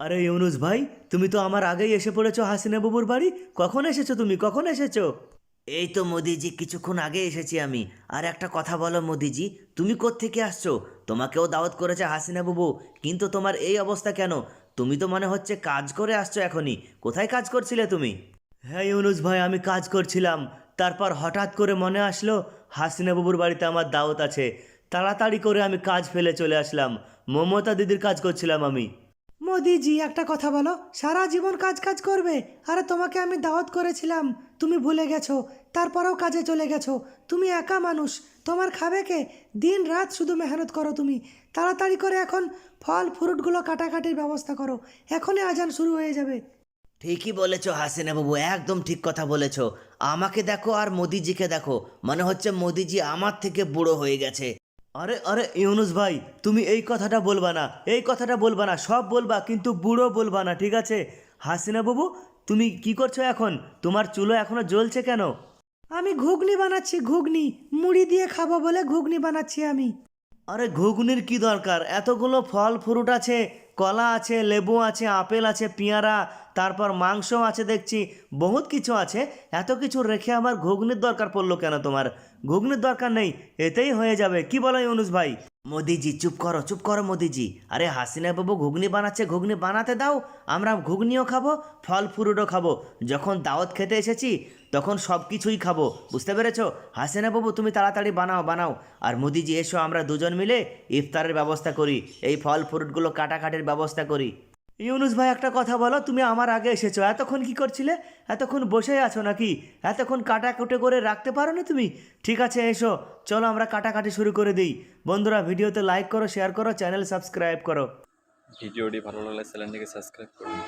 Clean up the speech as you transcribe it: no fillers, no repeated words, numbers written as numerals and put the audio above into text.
আরে ইউনুস ভাই, তুমি তো আমার আগেই এসে পড়েছো হাসিনা বাবুর বাড়ি। কখন এসেছো তুমি, কখন এসেছো? এই তো মোদিজি, কিছুক্ষণ আগে এসেছি আমি। আর একটা কথা বলো মোদিজি, তুমি কোত্থেকে আসছো? তোমাকেও দাওয়াত করেছে হাসিনা বাবু, কিন্তু তোমার এই অবস্থা কেন? তুমি তো মনে হচ্ছে কাজ করে আসছো এখনই। কোথায় কাজ করছিলে তুমি? হ্যাঁ ইউনুস ভাই, আমি কাজ করছিলাম। তারপর হঠাৎ করে মনে আসলো হাসিনা বাবুর বাড়িতে আমার দাওয়াত আছে। তাড়াতাড়ি করে আমি কাজ ফেলে চলে আসলাম। মমতা দিদির কাজ করছিলাম আমি। মোদিজি, একটা কথা বলো, সারা জীবন কাজ কাজ করবে? আরে তোমাকে আমি দাওয়াত করেছিলাম, তুমি ভুলে গেছো। তারপরেও কাজে চলে গেছো। তুমি একা মানুষ, তোমার খাবে কে? দিন রাত শুধু মেহনত করো তুমি। তাড়াতাড়ি করে এখন ফল ফ্রুটগুলো কাটাকাটির ব্যবস্থা করো, এখনই আজান শুরু হয়ে যাবে। ঠিকই বলেছো হাসিনা বাবু, একদম ঠিক কথা বলেছো। আমাকে দেখো আর মোদিজিকে দেখো, মনে হচ্ছে মোদিজি আমার থেকে বুড়ো হয়ে গেছে। আরে আরে ইউনুস ভাই, তুমি এই কথাটা বলবা না, এই কথাটা বলবা না। সব বলবা কিন্তু বুড়ো বলবা না, ঠিক আছে? হাসিনা বাবু, তুমি কি করছো এখন? তোমার চুলো এখনো জ্বলছে কেন? আমি ঘুগনি বানাচ্ছি, ঘুগনি। মুড়ি দিয়ে খাবো বলে ঘুগনি বানাচ্ছি আমি। আরে ঘুগনির কি দরকার? এতগুলো ফল ফ্রুট আছে, কলা আছে, লেবু আছে, আপেল আছে, পেয়ারা, তারপর মাংস আছে দেখছি, বহুত কিছু আছে। এত কিছু রেখে আমার ঘুগনির দরকার পড়লো কেন তোমার? ঘুগনির দরকার নেই, এতেই হয়ে যাবে। কি বলো ইউনুস ভাই? মোদিজি চুপ করো, চুপ করো মোদিজি। আরে হাসিনা বাবু ঘুগনি বানাচ্ছে, ঘুগনি বানাতে দাও। আমরা ঘুগনিও খাবো, ফল ফ্রুটও খাবো। যখন দাওয়াত খেতে এসেছি তখন সব কিছুই খাবো, বুঝতে পেরেছো? হাসিনা বাবু তুমি তাড়াতাড়ি বানাও বানাও। আর মোদিজি এসো, আমরা দুজন মিলে ইফতারের ব্যবস্থা করি, এই ফল ফ্রুটগুলো কাটাকাটির ব্যবস্থা করি। ইউনুস ভাই, একটা কথা বলো, তুমি আমার আগে এসেছো, এতক্ষণ কি করছিলে? এতক্ষণ বসে আছো নাকি? এতক্ষণ কাটাকুটে করে রাখতে পারো না তুমি? ঠিক আছে এসো, চলো আমরা কাটাকাটি শুরু করে দিই। বন্ধুরা, ভিডিওতে লাইক করো, শেয়ার করো, চ্যানেল সাবস্ক্রাইব করো। ভিডিওটি ভালো লাগলে চ্যানেলটিকে সাবস্ক্রাইব করুন।